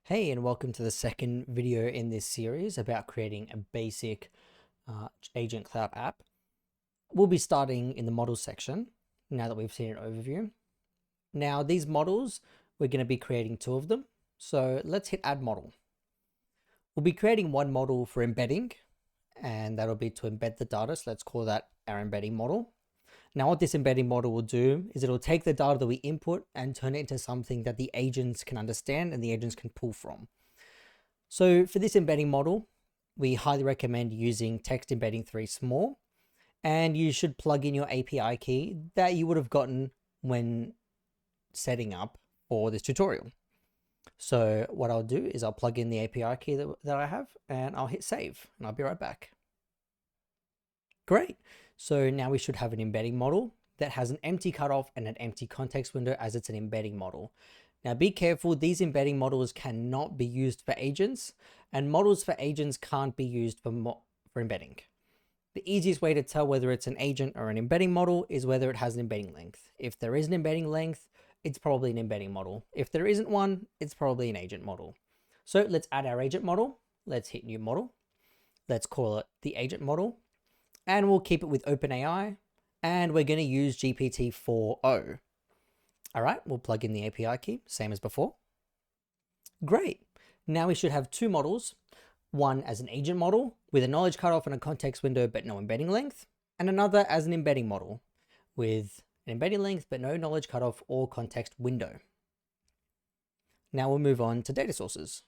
Hey, and welcome to the second video in this series about creating a basic agent cloud app. We'll be starting in the models section now that we've seen an overview. Now, these models, we're going to be creating two of them. So let's hit add model. We'll be creating one model for embedding, and that'll be to embed the data. So let's call that our embedding model. Now, what this embedding model will do is it'll take the data that we input and turn it into something that the agents can understand and the agents can pull from. So for this embedding model, we highly recommend using text embedding 3 small, and you should plug in your API key that you would have gotten when setting up for this tutorial. So what I'll do is I'll plug in the API key that I have, and I'll hit save, and I'll be right back. Great. So now we should have an embedding model that has an empty cutoff and an empty context window as it's an embedding model. Now be careful, these embedding models cannot be used for agents, and models for agents can't be used for embedding. The easiest way to tell whether it's an agent or an embedding model is whether it has an embedding length. If there is an embedding length, it's probably an embedding model. If there isn't one, it's probably an agent model. So let's add our agent model. Let's hit new model. Let's call it the agent model, and we'll keep it with OpenAI, and we're going to use GPT-4o. All right, we'll plug in the API key, same as before. Great. Now we should have two models, one as an agent model with a knowledge cutoff and a context window, but no embedding length, and another as an embedding model with an embedding length, but no knowledge cutoff or context window. Now we'll move on to data sources.